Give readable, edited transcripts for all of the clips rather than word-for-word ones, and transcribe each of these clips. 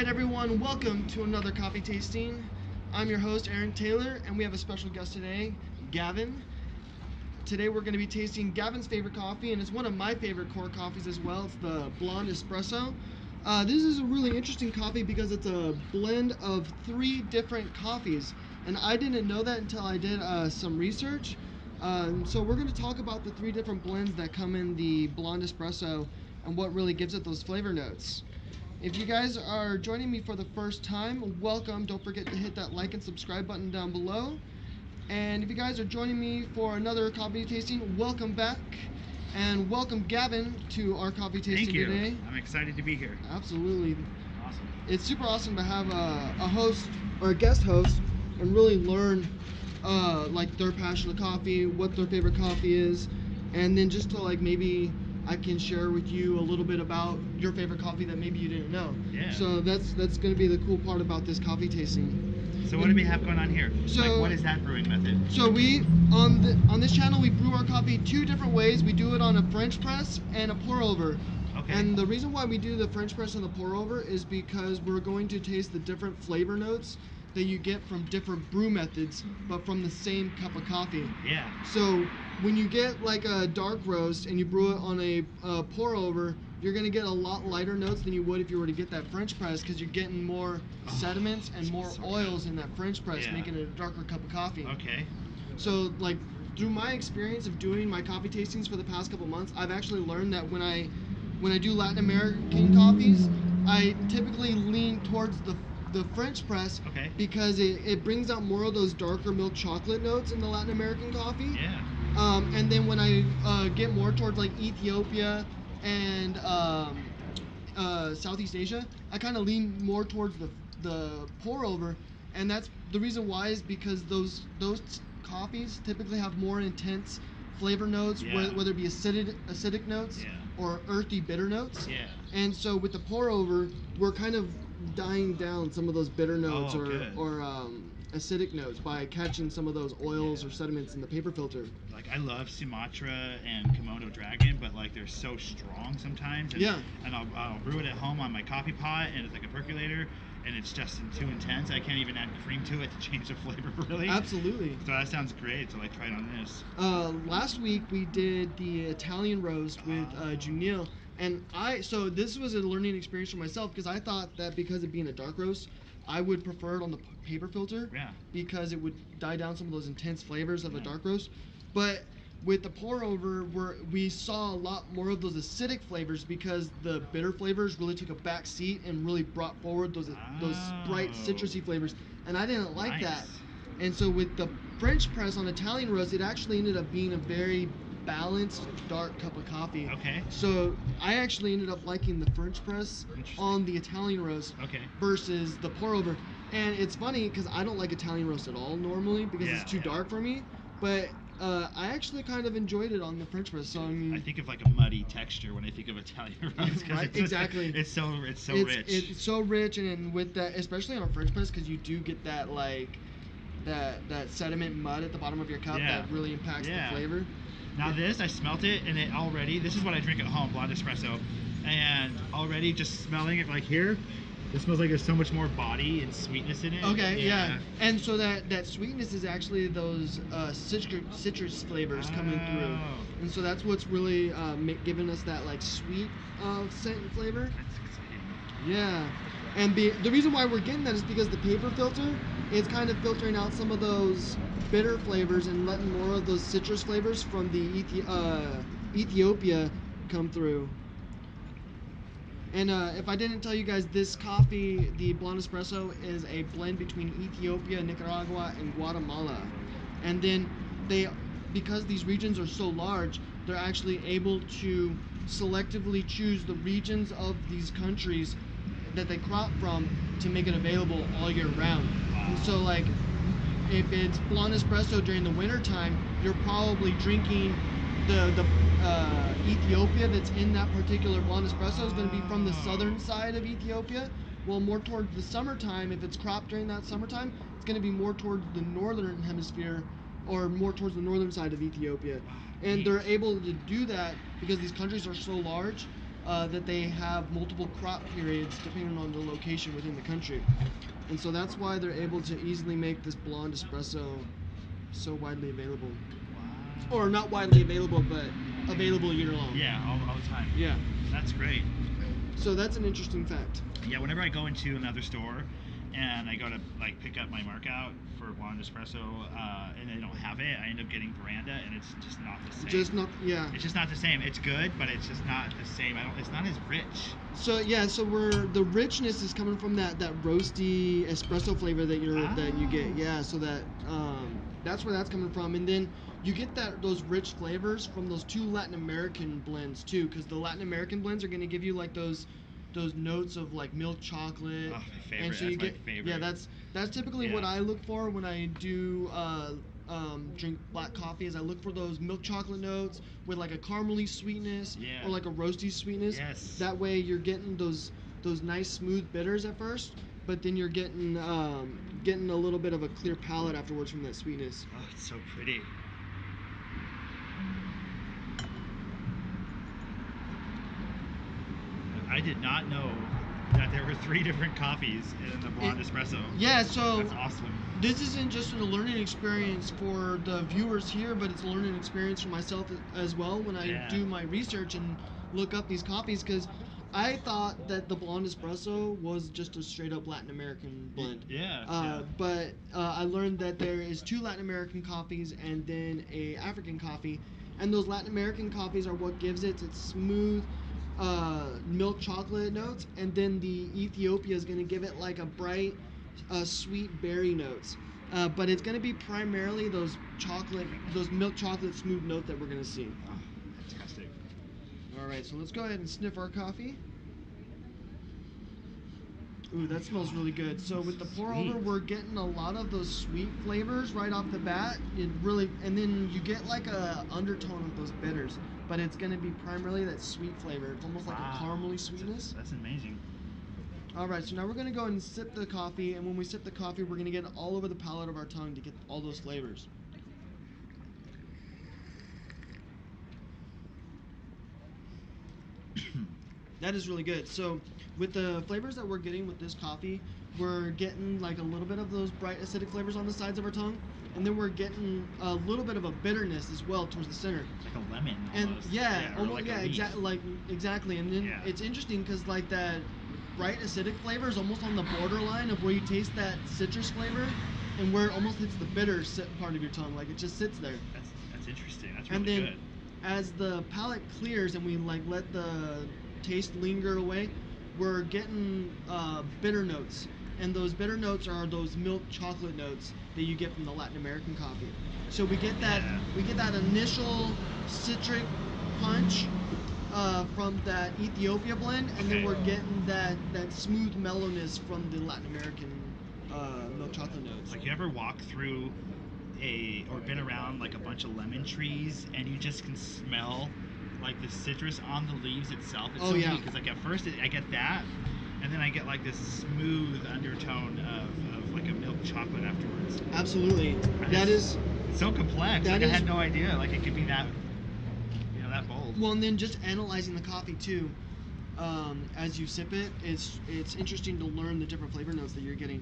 Alright everyone, welcome to another coffee tasting. I'm your host Aaron Taylor and we have a special guest today, Gavin. Today we're going to be tasting Gavin's favorite coffee, and it's one of my favorite core coffees as well. It's the Blonde Espresso. This is a really interesting coffee because it's a blend of 3 different coffees, and I didn't know that until I did some research. So we're going to talk about the 3 different blends that come in the Blonde Espresso and what really gives it those flavor notes. If you guys are joining me for the first time, welcome. Don't forget to hit that like and subscribe button down below. And if you guys are joining me for another coffee tasting, welcome back. And welcome Gavin to our coffee tasting today. Thank you. I'm excited to be here. Absolutely. Awesome. It's super awesome to have a host or a guest host and really learn like their passion of coffee, what their favorite coffee is, and then just to like maybe I can share with you a little bit about your favorite coffee that maybe you didn't know. Yeah. So that's going to be the cool part about this coffee tasting. So what do we have going on here? So, like, what is that brewing method? So we on this channel we brew our coffee 2 different ways. We do it on a French press and a pour over. Okay. And the reason why we do the French press and the pour over is because we're going to taste the different flavor notes that you get from different brew methods, but from the same cup of coffee. Yeah. So when you get like a dark roast and you brew it on a pour over, you're gonna get a lot lighter notes than you would if you were to get that French press, because you're getting more sediments and more oils in that French press, making it a darker cup of coffee. Okay. So like through my experience of doing my coffee tastings for the past couple months, I've actually learned that when I do Latin American coffees, I typically lean towards the French press, because it brings out more of those darker milk chocolate notes in the Latin American coffee. Yeah. And then when I get more towards like Ethiopia and Southeast Asia, I kind of lean more towards the pour over, and that's the reason why is because those coffees typically have more intense flavor notes, whether it be acidic notes or earthy bitter notes. Yeah. And so with the pour over, we're kind of dying down some of those bitter notes or acidic notes by catching some of those oils or sediments in the paper filter. Like, I love Sumatra and Komodo Dragon, but like they're so strong sometimes. And, and I'll brew it at home on my coffee pot, and it's like a percolator, and it's just too intense. I can't even add cream to it to change the flavor, really. Absolutely. So that sounds great. So like, try it on this. Last week we did the Italian roast with Junil, and so this was a learning experience for myself, because I thought that because of being a dark roast, I would prefer it on the paper filter, because it would die down some of those intense flavors of a dark roast. But with the pour over, we saw a lot more of those acidic flavors, because the bitter flavors really took a back seat and really brought forward those bright citrusy flavors, and I didn't like that. And so with the French press on Italian roast, it actually ended up being a very balanced dark cup of coffee. Okay. So I actually ended up liking the French press on the Italian roast versus the pour over. And it's funny because I don't like Italian roast at all normally, because it's too dark for me. But I actually kind of enjoyed it on the French press. So I mean, I think of like a muddy texture when I think of Italian roast. Right, exactly. It's so rich. It's so rich, and with that, especially on a French press, because you do get that like that sediment mud at the bottom of your cup that really impacts the flavor. Now this, I smelt it, and it already, this is what I drink at home, Blonde Espresso, and already just smelling it like here, it smells like there's so much more body and sweetness in it. Okay, yeah. And so that sweetness is actually those citrus flavors coming through. And so that's what's really giving us that like sweet scent and flavor. That's exciting. Yeah. And the reason why we're getting that is because the paper filter is kind of filtering out some of those bitter flavors and letting more of those citrus flavors from the Ethiopia come through. And if I didn't tell you guys, this coffee, the Blonde Espresso, is a blend between Ethiopia, Nicaragua, and Guatemala. And then because these regions are so large, they're actually able to selectively choose the regions of these countries that they crop from to make it available all year round. And so like, if it's Blonde Espresso during the winter time, you're probably drinking the Ethiopia that's in that particular Blonde Espresso is going to be from the southern side of Ethiopia. Well, more towards the summertime, if it's cropped during that summertime, it's going to be more towards the northern hemisphere, or more towards the northern side of Ethiopia. And they're able to do that because these countries are so large. that they have multiple crop periods depending on the location within the country. And so that's why they're able to easily make this blonde espresso so widely available. Wow. Or not widely available, but available year long. Yeah, all the time. Yeah. That's great. So that's an interesting fact. Yeah, whenever I go into another store and I go to like pick up my markout for blonde espresso and they don't have it, I end up getting Veranda, and it's just not the same. Just not, yeah. It's just not the same. It's good, but it's just not the same. It's not as rich. So yeah, so the richness is coming from that roasty espresso flavor that you get. Yeah, so that's where that's coming from, and then you get those rich flavors from those two Latin American blends too, because the Latin American blends are going to give you like those notes of like milk chocolate. Oh, my favorite. And so That's my favorite. Yeah, that's typically what I look for when I do drink black coffee. Is I look for those milk chocolate notes with like a caramely sweetness or like a roasty sweetness. Yes. That way you're getting those nice smooth bitters at first, but then you're getting a little bit of a clear palate afterwards from that sweetness. Oh, it's so pretty. I did not know that there were 3 different coffees in the blonde espresso. Yeah, so that's awesome. This isn't just a learning experience for the viewers here, but it's a learning experience for myself as well when I do my research and look up these coffees, because I thought that the blonde espresso was just a straight up Latin American blend. But I learned that there is 2 Latin American coffees and then a African coffee, and those Latin American coffees are what gives it its smooth milk chocolate notes, and then the Ethiopia is going to give it like a bright sweet berry notes, but it's going to be primarily those milk chocolate smooth notes that we're going to see. Oh, fantastic. All right, so let's go ahead and sniff our coffee. Ooh, that smells really good. So with the pour over, we're getting a lot of those sweet flavors right off the bat. And then you get like a undertone of those bitters, but it's going to be primarily that sweet flavor. It's almost like a caramely sweetness. That's amazing. All right, so now we're going to go and sip the coffee, and when we sip the coffee, we're going to get it all over the palate of our tongue to get all those flavors. That is really good. So with the flavors that we're getting with this coffee, we're getting like a little bit of those bright acidic flavors on the sides of our tongue, and then we're getting a little bit of a bitterness as well towards the center. Like a lemon almost. And exactly. And then it's interesting because like that bright acidic flavor is almost on the borderline of where you taste that citrus flavor and where it almost hits the bitter part of your tongue. Like it just sits there. That's interesting. That's really good. And then as the palate clears and we like let the taste linger away, we're getting bitter notes, and those bitter notes are those milk chocolate notes that you get from the Latin American coffee. So we get that initial citric punch from that Ethiopia blend, and then we're getting that smooth mellowness from the Latin American milk chocolate notes. Like, you ever walk through or been around like a bunch of lemon trees and you just can smell like the citrus on the leaves itself? It's so neat, because like at first I get that, and then I get like this smooth undertone of like a milk chocolate afterwards. Absolutely. That is so complex. Like, I had no idea like it could be that, that bold. Well, and then just analyzing the coffee too, as you sip it, it's interesting to learn the different flavor notes that you're getting,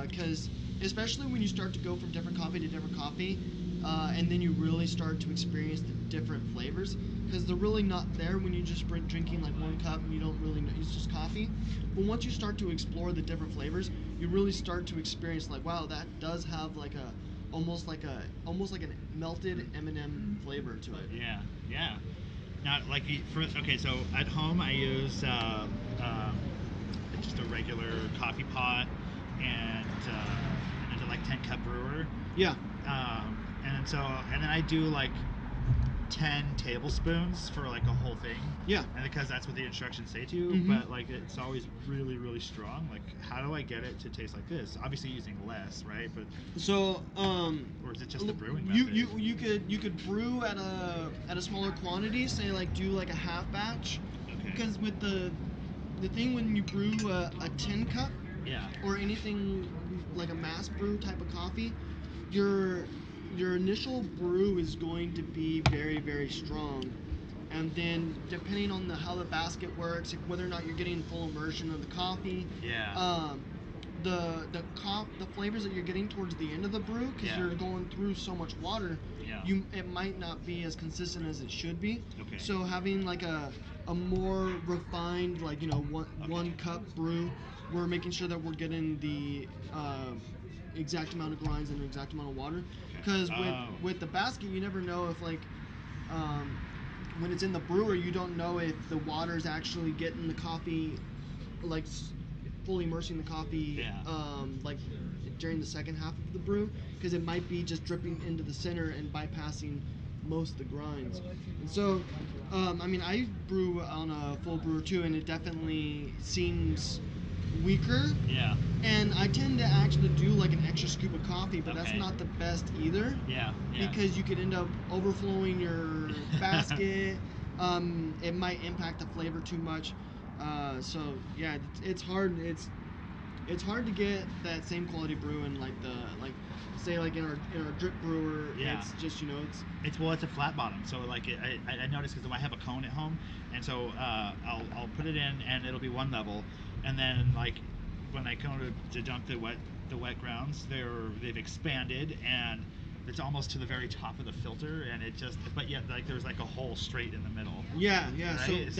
because especially when you start to go from different coffee to different coffee, and then you really start to experience the different flavors, because they're really not there when you just drinking like one cup and you don't really know it's just coffee. But once you start to explore the different flavors, you really start to experience like, wow, that does have like almost like an melted M&M flavor to it. Yeah. Now, like so at home I use just a regular coffee pot and a like 10-cup brewer. Yeah. And then I do like 10 tablespoons for like a whole thing. Yeah. And because that's what the instructions say to, but like it's always really, really strong. Like, how do I get it to taste like this? Obviously using less, right? But or is it just the brewing method? You could brew at a smaller quantity, say like do like a half batch. Okay. Because with the thing when you brew a 10 cup or anything like a mass brew type of coffee, your initial brew is going to be very, very strong, and then depending on how the basket works, whether or not you're getting full immersion of the coffee. Yeah. The flavors that you're getting towards the end of the brew, because you're going through so much water, it might not be as consistent as it should be. Okay. So having like a more refined, like, one cup brew, we're making sure that we're getting the exact amount of grinds and the exact amount of water. Because with the basket, you never know if when it's in the brewer, you don't know if the water's actually getting the coffee, like fully immersing the coffee, like during the second half of the brew, because it might be just dripping into the center and bypassing most of the grinds. And so, I brew on a full brewer too, and it definitely seems weaker. Yeah. And I tend to actually do like an extra scoop of coffee, but that's not the best either. Yeah. Because you could end up overflowing your basket. It might impact the flavor too much. So yeah, it's hard. It's hard to get that same quality brew in say in our drip brewer. Yeah. It's just it's a flat bottom. So like I noticed, because I have a cone at home, and so I'll put it in and it'll be one level, and then like when I come to dump the wet grounds, they've expanded and it's almost to the very top of the filter, and but yet like there's like a hole straight in the middle. Yeah. Right?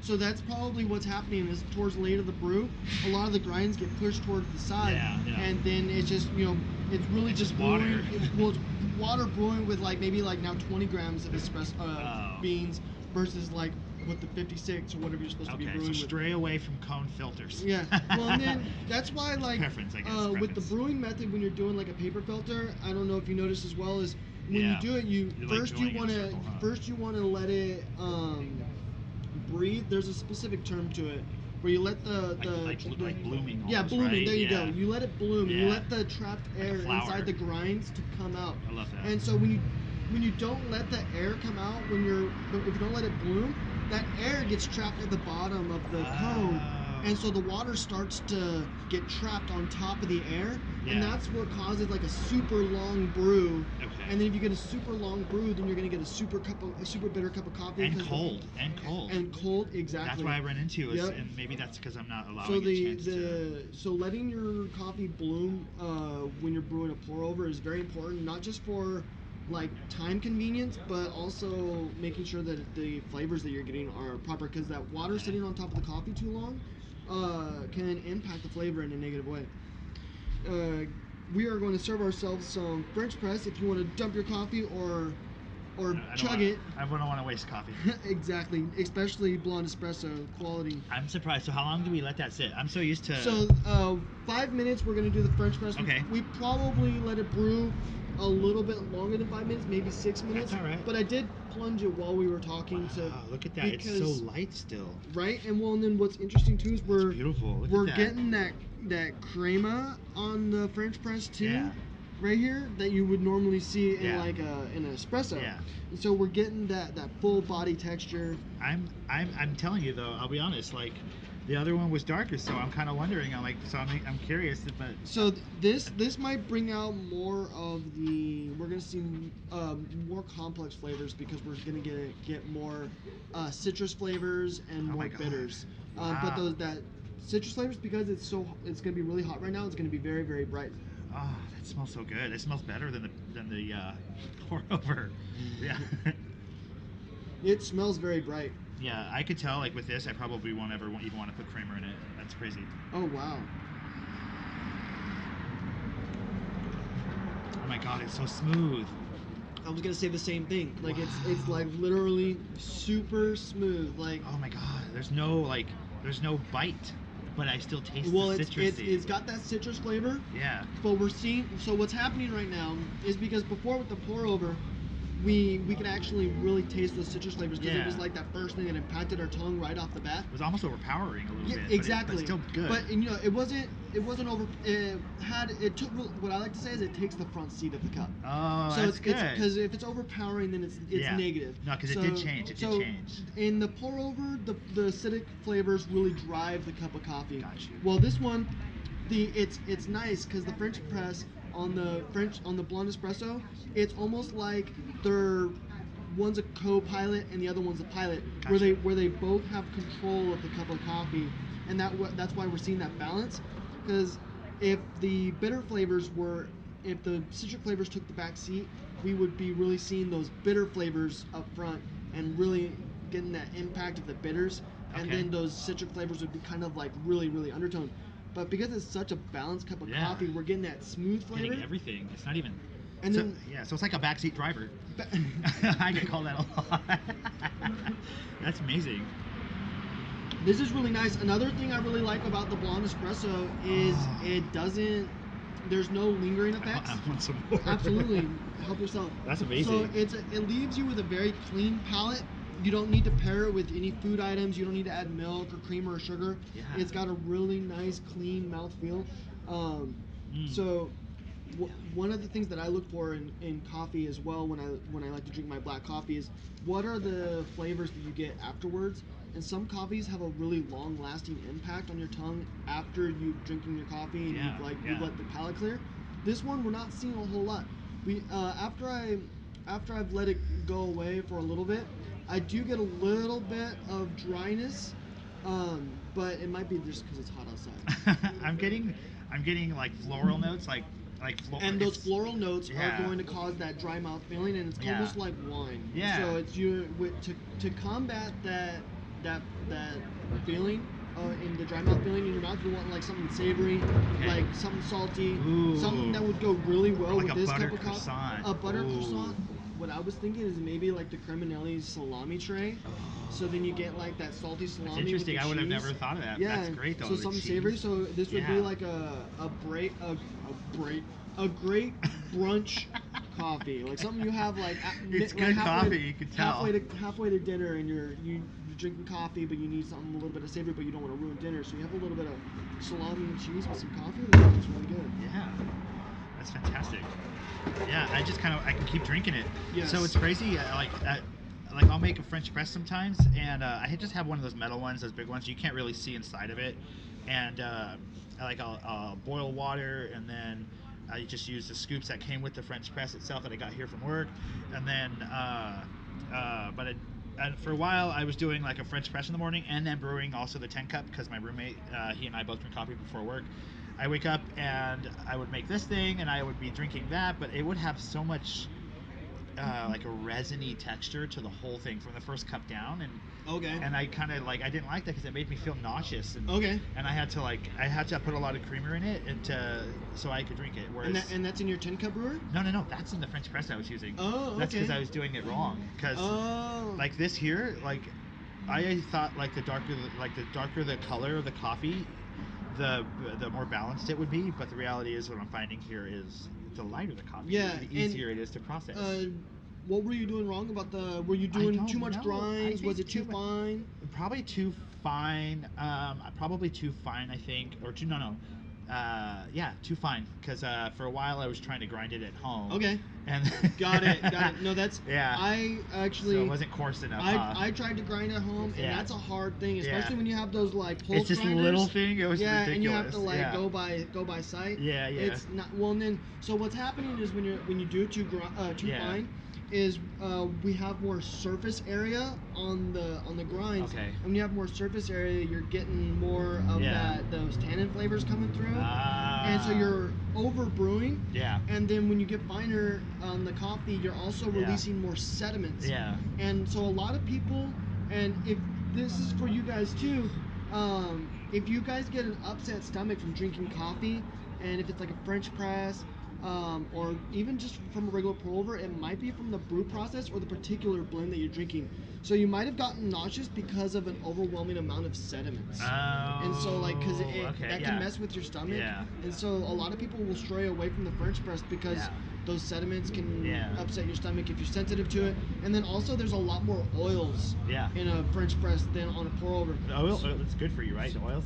So that's probably what's happening is towards the late of the brew, a lot of the grinds get pushed towards the side, and then it's just it's really just water. It's water brewing with maybe now 20 grams of espresso beans versus with the 56 or whatever you're supposed to be brewing with. So stray away from cone filters. Yeah. Well, and then that's why preference, I guess. With the brewing method, when you're doing a paper filter, I don't know if you noticed as well, is when you do it, you want to let it breathe. There's a specific term to it where you let the blooming. Almost, yeah, blooming. Right? There you go. You let it bloom. Yeah. You let the trapped air inside the grinds to come out. I love that. And so when you don't let the air come out, if you don't let it bloom, that air gets trapped at the bottom of the cone, and so the water starts to get trapped on top of the air, and that's what causes a super long brew. Okay. And then if you get a super long brew, then you're gonna get a super bitter cup of coffee. And cold. Exactly. That's what I run into, and maybe that's because I'm not allowing a chance So letting your coffee bloom when you're brewing a pour over is very important, not just for time convenience, but also making sure that the flavors that you're getting are proper, because that water sitting on top of the coffee too long can impact the flavor in a negative way. We are going to serve ourselves some French press if you want to dump your coffee or chug it. I wouldn't want to waste coffee. Exactly, especially blonde espresso quality. I'm surprised. So how long do we let that sit? I'm so used to... So 5 minutes we're going to do the French press. Okay. We probably let it brew a little bit longer than 5 minutes, maybe 6 minutes. That's all right. But I did plunge it while we were talking. Wow, look at that. It's so light still. Right? And then what's interesting too is we're getting that crema on the French press too. Yeah. Right here that you would normally see in in an espresso. Yeah. And so we're getting that full body texture. I'm telling you though, I'll be honest, the other one was darker, so I'm kind of wondering. I'm curious, but so this might bring out more of we're gonna see more complex flavors, because we're gonna get more citrus flavors and more bitters. Wow. But that citrus flavors, because it's gonna be really hot right now, it's gonna be very, very bright. Oh, that smells so good. It smells better than the pour over. Yeah. It smells very bright. Yeah, I could tell. With this, I probably won't ever even want to put creamer in it. That's crazy. Oh wow. Oh my god, it's so smooth. I was gonna say the same thing. It's literally super smooth. Oh my god, there's no bite, but I still taste the citrusy. It's got that citrus flavor. Yeah. But so what's happening right now is, because before with the pour over, we could actually really taste those citrus flavors, because it was that first thing that impacted our tongue right off the bat. It was almost overpowering a little bit. Exactly. But still good. But it wasn't over. It took, what I like to say is, it takes the front seat of the cup. Oh, that's good. Because if it's overpowering, then it's negative. No, because it did change. It did change. In the pour over, the acidic flavors really drive the cup of coffee. Got you. Well, this one, it's nice, because the French press on the blonde espresso, it's almost like they're one's a co-pilot and the other one's a pilot, Gotcha. where they both have control of the cup of coffee, and that's why we're seeing that balance. Because if the bitter flavors were, if the citric flavors took the back seat, we would be really seeing those bitter flavors up front and really getting that impact of the bitters, and then those citric flavors would be kind of like really undertoned. But because it's such a balanced cup of coffee, we're getting that smooth flavor. Getting everything. It's not even. And so, then, so it's like a backseat driver. I can call that a lot. That's amazing. This is really nice. Another thing I really like about the blonde espresso is it doesn't. There's no lingering effects. I want some more. Absolutely, help yourself. That's amazing. So it leaves you with a very clean palate. You don't need to pair it with any food items. You don't need to add milk or cream or sugar. Yeah. It's got a really nice, clean mouthfeel. So one of the things that I look for in coffee as well when I like to drink my black coffee is what are the flavors that you get afterwards. And some coffees have a really long-lasting impact on your tongue after you've drinking your coffee and you've let the palate clear. This one we're not seeing a whole lot. We after I've let it go away for a little bit, I do get a little bit of dryness, but it might be just because it's hot outside. I'm getting like floral notes, like and those floral notes are going to cause that dry mouth feeling, and it's almost like wine. Yeah. So it's to combat that feeling in the dry mouth feeling in your mouth. You want like something savory, like something salty, something that would go really well like with this cup of coffee. A butter croissant. What I was thinking is maybe like the Creminelli's salami tray. So then you get like that salty salami. That's interesting. With the I would have cheese. never thought of that. Yeah, That's great though. So something savory. So this would be like a great brunch coffee, like something you have like. It's like good coffee. You can tell. Halfway to dinner, and you're drinking coffee, but you need something a little bit of savory, but you don't want to ruin dinner. So you have a little bit of salami and cheese with some coffee. It's really good. Yeah, that's fantastic. Yeah, I can keep drinking it. Yes. So it's crazy. Like I'll make a French press sometimes, and I just have one of those metal ones, those big ones. You can't really see inside of it, and I'll boil water, and then I just use the scoops that came with the French press itself that I got here from work, and then and for a while I was doing like a French press in the morning and then brewing also the 10 cup because my roommate he and I both drink coffee before work. I wake up and I would make this thing and I would be drinking that, but it would have so much like a resiny texture to the whole thing from the first cup down, and I kind of like I didn't like that because it made me feel nauseous, and and I had to put a lot of creamer in it so I could drink it. Whereas and that's in your 10 cup brewer? No, that's in the French press I was using. That's because I was doing it wrong. Because like this here, like I thought like the darker the color of the coffee, the more balanced it would be, but the reality is what I'm finding here is the lighter the coffee, the easier it is to process. What were you doing wrong about were you doing too much grinds? Was it too fine? Probably too fine. Probably too fine, I think. Or too too fine. Because for a while I was trying to grind it at home. Okay. And got it. No, that's I actually. So it wasn't coarse enough. I tried to grind at home, and that's a hard thing, especially when you have those like pulse grinders. It's just a grinders. little thing. It was ridiculous. And you have to like go by sight. Yeah. It's not well. And then so what's happening is when you do too fine, is we have more surface area on the grinds. Okay. And when you have more surface area, you're getting more of those tannin flavors coming through. And so you're over brewing. Yeah. And then when you get finer on the coffee, you're also releasing more sediments. Yeah. And so a lot of people, and if this is for you guys too, if you guys get an upset stomach from drinking coffee, and if it's like a French press, or even just from a regular pour over, it might be from the brew process or the particular blend that you're drinking. So you might have gotten nauseous because of an overwhelming amount of sediments. And so like, because that can mess with your stomach. Yeah. And so a lot of people will stray away from the French press because those sediments can upset your stomach if you're sensitive to it. And then also there's a lot more oils in a French press than on a pour over. The oil, it's good for you, right? The oils?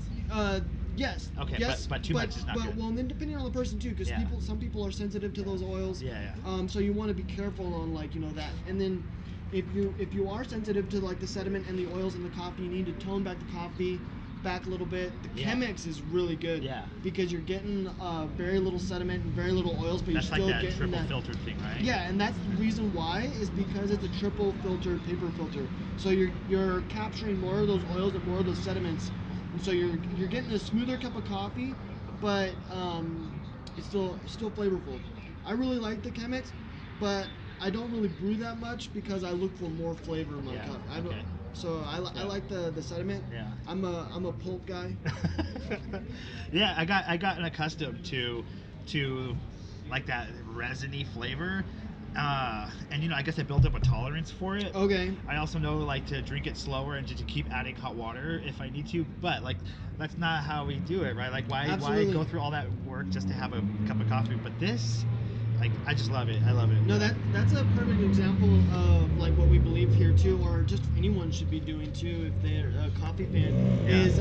Yes. Okay. Yes, but too much is not good. Well, and then depending on the person too, because some people are sensitive to those oils. So you want to be careful on that. And then if you are sensitive to like the sediment and the oils in the coffee, you need to tone back the coffee back a little bit, the Yeah. Chemex is really good. Yeah. Because you're getting very little sediment and very little oils, but That's you're still like that getting triple that filtered thing, right? Yeah, and that's the reason why is because it's a triple filtered paper filter. So you're capturing more of those oils and more of those sediments, and so you're getting a smoother cup of coffee, but it's still flavorful. I really like the Chemex, but I don't really brew that much because I look for more flavor in my cup. Okay. So I like the sediment. Yeah. I'm a pulp guy. Yeah, I gotten accustomed to like that resiny flavor. And I guess I built up a tolerance for it. Okay. I also know like to drink it slower and just to keep adding hot water if I need to, but like that's not how we do it, right? Like why go through all that work just to have a cup of coffee? But this, like, I just love it. I love it. No, that's a perfect example of like what we believe here too, or just anyone should be doing too if they're a coffee fan. Is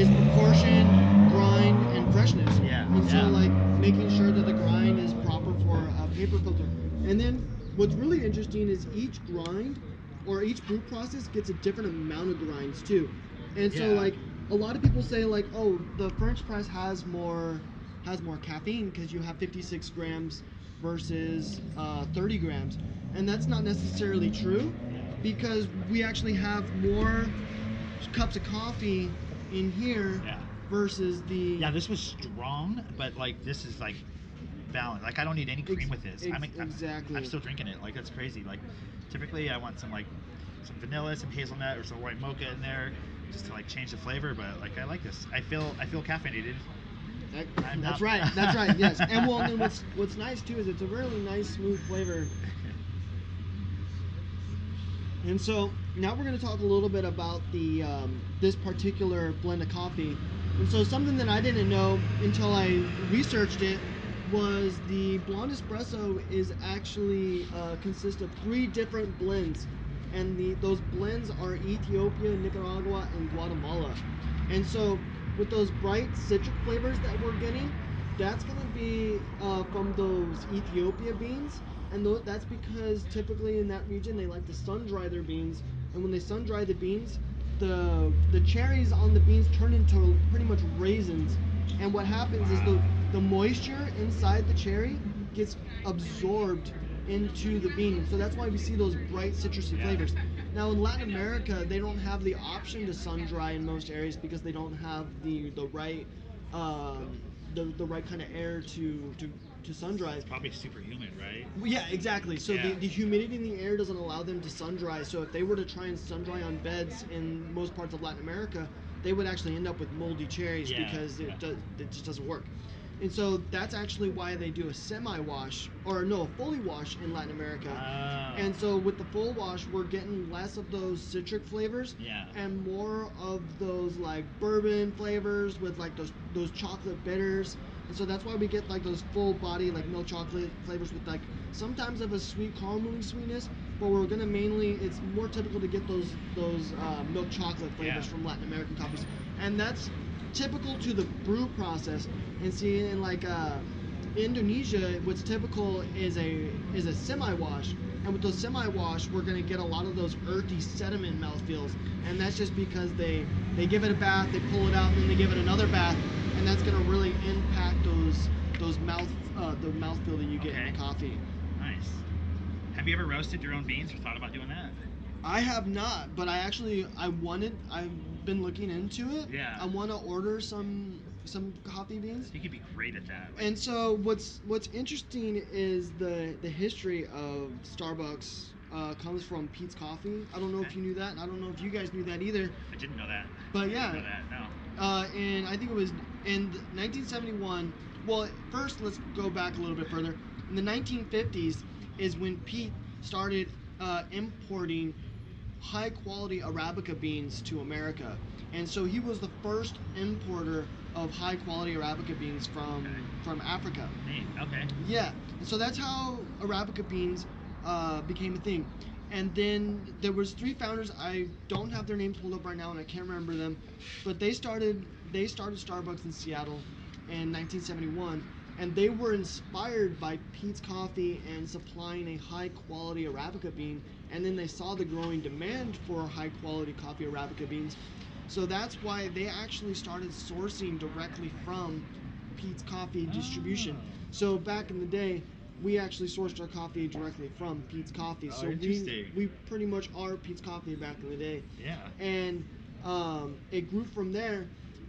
proportion, grind, and freshness. Yeah. And so like making sure that the grind is proper for a paper filter. And then what's really interesting is each grind or each brew process gets a different amount of grinds too. And so like a lot of people say like, oh, the French press has more caffeine because you have 56 grams versus 30 grams, and that's not necessarily true because we actually have more cups of coffee in here versus the this was strong, but like this is like balanced. Like I don't need any cream with this. Exactly. I'm still drinking it. Like that's crazy. Like typically I want some vanilla, some hazelnut, or some white mocha in there just to like change the flavor. But like I like this. I feel caffeinated. That's right. Yes. And well, and what's nice too is it's a really nice smooth flavor. And so now we're going to talk a little bit about the this particular blend of coffee. And so something that I didn't know until I researched it was the blonde espresso is actually consists of 3 different blends, and those blends are Ethiopia, Nicaragua, and Guatemala. And so with those bright citric flavors that we're getting, that's going to be from those Ethiopia beans, and that's because typically in that region they like to sun dry their beans, and when they sun dry the beans, the cherries on the beans turn into pretty much raisins, and what happens is the moisture inside the cherry gets absorbed into the bean, so that's why we see those bright citrusy flavors. Now in Latin America, they don't have the option to sun dry in most areas because they don't have the right the right kind of air to sun dry. It's probably super humid, right? Well, yeah, exactly. So the humidity in the air doesn't allow them to sun dry. So if they were to try and sun dry on beds in most parts of Latin America, they would actually end up with moldy cherries because it just doesn't work. And so that's actually why they do a semi-wash, or no, a fully wash in Latin America. And so with the full wash, we're getting less of those citric flavors and more of those like bourbon flavors with like those chocolate bitters. And so that's why we get like those full body like milk chocolate flavors with like sometimes of a sweet caramelly sweetness, but we're gonna it's more typical to get those milk chocolate flavors from Latin American coffees, and that's typical to the brew process. And see, in like Indonesia, what's typical is a semi-wash, and with those semi-wash, we're gonna get a lot of those earthy sediment mouthfeels, and that's just because they give it a bath, they pull it out, and then they give it another bath, and that's gonna really impact the mouthfeel that you get in the coffee. Nice. Have you ever roasted your own beans or thought about doing that? I have not, but I've been looking into it. Yeah. I want to order some coffee beans. I think you'd be great at that. And so what's interesting is the history of Starbucks comes from Peet's Coffee. I don't know if you knew that, and I don't know if you guys knew that either. I didn't know that. But yeah. I didn't know that, no. And I think it was in 1971. Well, first let's go back a little bit further. In the 1950s is when Pete started importing high quality Arabica beans to America, and so he was the first importer of high quality Arabica beans from Africa. Neat. Okay. Yeah, and so that's how Arabica beans became a thing. And then there was 3 founders. I don't have their names pulled up right now, and I can't remember them, but they started Starbucks in Seattle in 1971. And they were inspired by Peet's Coffee and supplying a high-quality Arabica bean. And then they saw the growing demand for high-quality coffee Arabica beans. So that's why they actually started sourcing directly from Pete's Coffee distribution. So back in the day, we actually sourced our coffee directly from Pete's Coffee. Oh, so interesting. we pretty much are Pete's Coffee back in the day. Yeah. And it grew from there.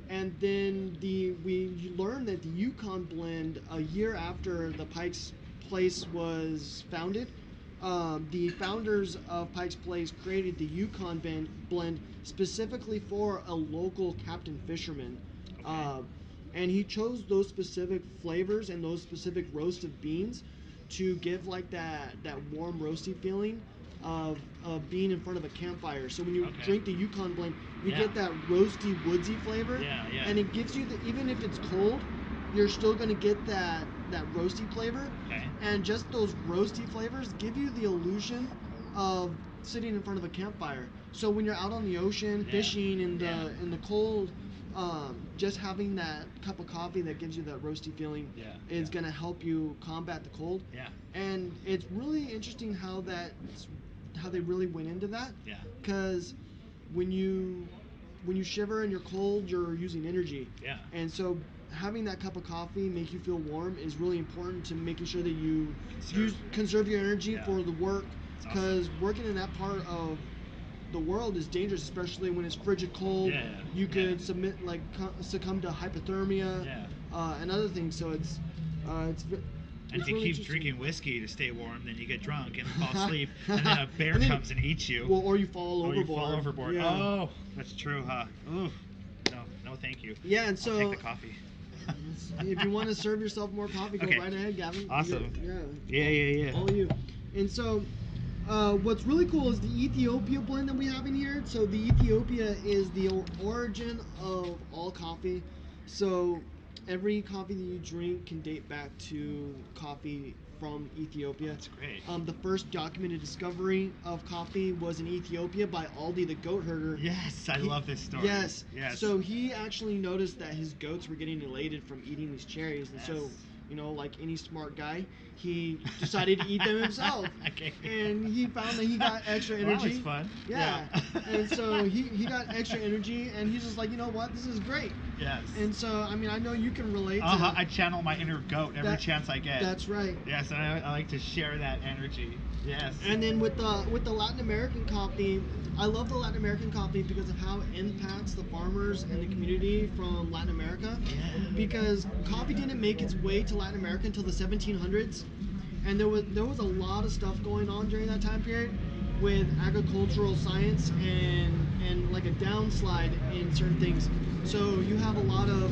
And then we learned that the Yukon Blend, a year after the Pike's Place was founded, the founders of Pike's Place created the Yukon Blend specifically for a local captain fisherman. Okay. And he chose those specific flavors and those specific roasted beans to give like that warm roasty feeling of being in front of a campfire. So when you drink the Yukon Blend, you get that roasty, woodsy flavor. Yeah. And it gives you, even if it's cold, you're still going to get that roasty flavor. Okay. And just those roasty flavors give you the illusion of sitting in front of a campfire. So when you're out on the ocean, fishing in the cold, just having that cup of coffee that gives you that roasty feeling is going to help you combat the cold. Yeah. And it's really interesting how they really went into that. Yeah. Because when you shiver and you're cold, you're using energy. Yeah. And so having that cup of coffee make you feel warm is really important to making sure that you conserve your energy for the work. Because working in that part of the world is dangerous, especially when it's frigid cold. You could succumb to hypothermia and other things. So it's and if you really keep drinking whiskey to stay warm, then you get drunk and fall asleep, and then a bear comes and eats you. Well, or you fall overboard. You fall overboard. Yeah. Oh, that's true, huh? Ooh, no, thank you. Yeah, and so I'll take the coffee. If you want to serve yourself more coffee, go right ahead, Gavin. Awesome. Yeah. All you. And so, what's really cool is the Ethiopia blend that we have in here. So the Ethiopia is the origin of all coffee. So every coffee that you drink can date back to coffee from Ethiopia. That's great. The first documented discovery of coffee was in Ethiopia by Aldi the goat herder. Yes, I love this story. Yes. So he actually noticed that his goats were getting elated from eating these cherries, and so, like any smart guy, he decided to eat them himself. And he found that he got extra energy. Well, that was fun. Yeah. And so he got extra energy, and he's just like, you know what, this is great. Yes. And so, I mean, I know you can relate to I channel my inner goat every chance I get. That's right. Yes, and I like to share that energy. Yes. And then with the Latin American coffee, I love the Latin American coffee because of how it impacts the farmers and the community from Latin America. Yeah. Because coffee didn't make its way to Latin America until the 1700s, and there was a lot of stuff going on during that time period with agricultural science and like a downslide in certain things. So you have a lot of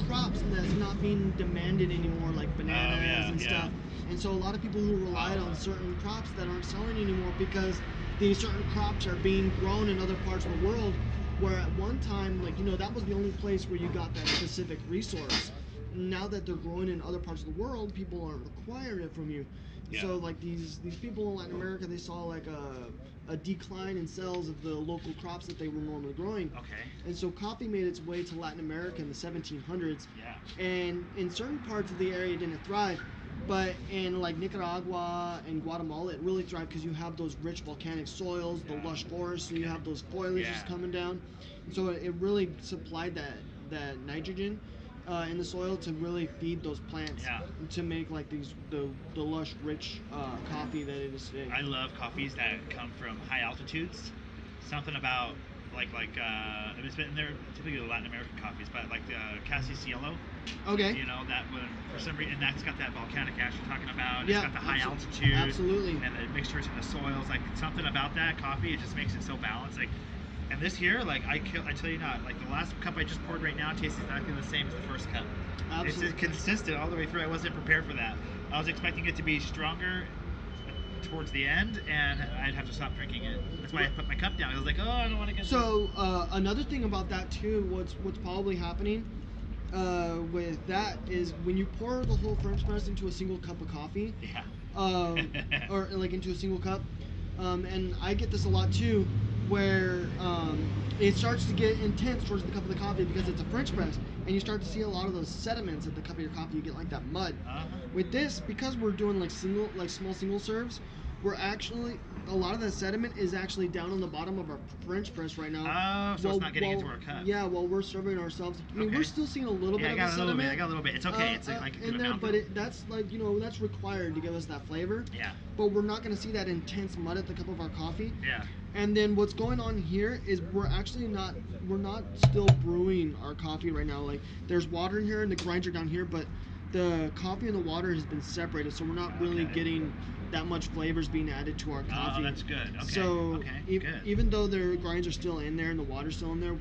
crops that's not being demanded anymore, like bananas and stuff. And so a lot of people who relied on certain crops that aren't selling anymore because these certain crops are being grown in other parts of the world, where at one time, that was the only place where you got that specific resource. Now that they're growing in other parts of the world, people aren't requiring it from you. So these people in Latin America, they saw like a decline in sales of the local crops that they were normally growing. And so coffee made its way to Latin America in the 1700s. And in certain parts of the area it didn't thrive, but in like Nicaragua and Guatemala it really thrived because you have those rich volcanic soils, the lush forests, so you have those foliages coming down. And so it really supplied that nitrogen in the soil to really feed those plants to make like the lush, rich coffee that it is today. I love coffees that come from high altitudes. Something about it's been there typically the Latin American coffees, but like the Cassis Cielo. That one for some reason, and that's got that volcanic ash you're talking about. It's got the high altitude. Absolutely. And the mixtures in the soils, like something about that coffee, it just makes it so balanced. Like, and this here, like I tell you not, like the last cup I just poured right now tastes exactly the same as the first cup. Absolutely. It's consistent all the way through. I wasn't prepared for that. I was expecting it to be stronger towards the end, and I'd have to stop drinking it. That's why I put my cup down. I was like, oh, I don't want to get. So another thing about that too, what's probably happening with that is when you pour the whole French press into a single cup of coffee, or like into a single cup, and I get this a lot too, where it starts to get intense towards the cup of the coffee because it's a French press, and you start to see a lot of those sediments at the cup of your coffee. You get like that mud. With this, because we're doing like small single serves, we're actually, a lot of the sediment is actually down on the bottom of our French press right now. Oh, so it's not getting into our cup. Yeah, while we're serving ourselves. I mean, we're still seeing a little bit of the sediment. I got a little bit. It's okay. It's like a good in there, amount. But that's like, you know, that's required to give us that flavor. Yeah. But we're not going to see that intense mud at the cup of our coffee. Yeah. And then what's going on here is we're not still brewing our coffee right now. Like, there's water in here and the grinder down here, but the coffee and the water has been separated, so we're not really getting that much flavors being added to our coffee. Oh, that's good. Okay. So good. even though the grinds are still in there and the water's still in there,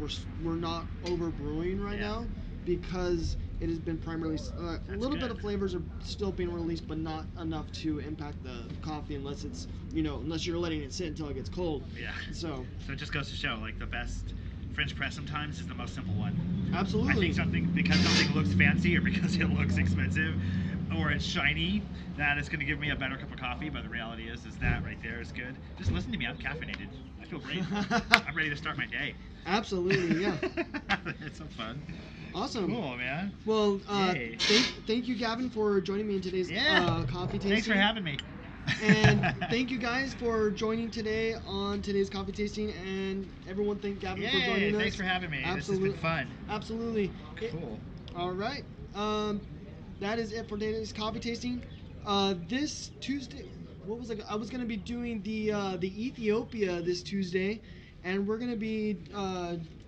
we're not over brewing right now, because it has been primarily a little bit of flavors are still being released, but not enough to impact the coffee unless it's, you know, unless you're letting it sit until it gets cold. Yeah. So it just goes to show, like, the best French press sometimes is the most simple one. Absolutely. I think because something looks fancy or because it looks expensive or it's shiny, that is going to give me a better cup of coffee. But the reality is that right there is good. Just listen to me. I'm caffeinated. I feel great. I'm ready to start my day. Absolutely, yeah. It's so fun. Awesome. Cool, man. Well, thank you, Gavin, for joining me in today's coffee tasting. Thanks for having me. And thank you guys for joining today on today's coffee tasting, and everyone thank Gavin for joining us. Thanks for having me. Absolutely. This has been fun. Absolutely. Cool. All right. That is it for today's coffee tasting. This Tuesday, what was I was going to be doing the Ethiopia this Tuesday, and we're going to be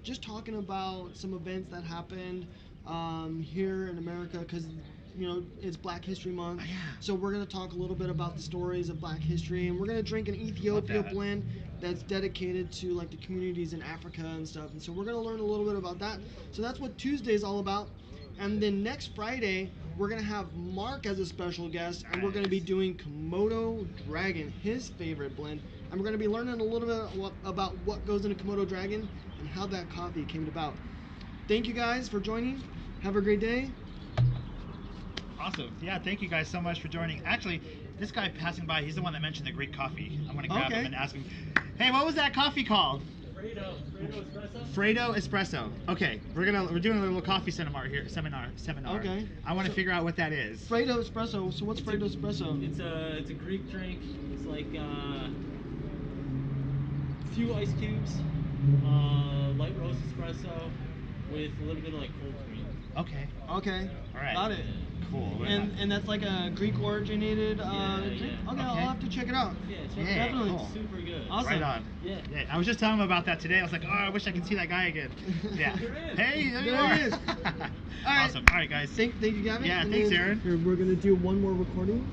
just talking about some events that happened here in America, because, you know, it's Black History Month. Yeah. So we're going to talk a little bit about the stories of Black history, and we're going to drink an Ethiopia Blend that's dedicated to, like, the communities in Africa and stuff. And so we're going to learn a little bit about that. So that's what Tuesday is all about. And then next Friday, we're going to have Mark as a special guest, and we're going to be doing Komodo Dragon, his favorite blend. And we're going to be learning a little bit about what goes into Komodo Dragon and how that coffee came about. Thank you guys for joining. Have a great day. Awesome. Yeah, thank you guys so much for joining. Actually, this guy passing by, he's the one that mentioned the Greek coffee. I'm going to grab him and ask him, hey, what was that coffee called? Fredo Espresso. Fredo Espresso. Okay, we're doing a little coffee seminar here. Seminar. Okay. I want to figure out what that is. Fredo Espresso. So what's Fredo Espresso? It's a Greek drink. It's like a few ice cubes, light roast espresso with a little bit of like cold cream. Okay. Okay. All right. Got it. Cool. And that's like a Greek originated drink? Okay, I'll have to check it out. Yeah, check it out. Definitely. Cool. Super good. Awesome. Right on. Yeah. I was just telling him about that today. I was like, oh, I wish I could see that guy again. Yeah. Hey, there you are. He is. All right. Awesome. All right, guys. Thank you, Gavin. Yeah, and thanks, then Aaron. We're going to do one more recording.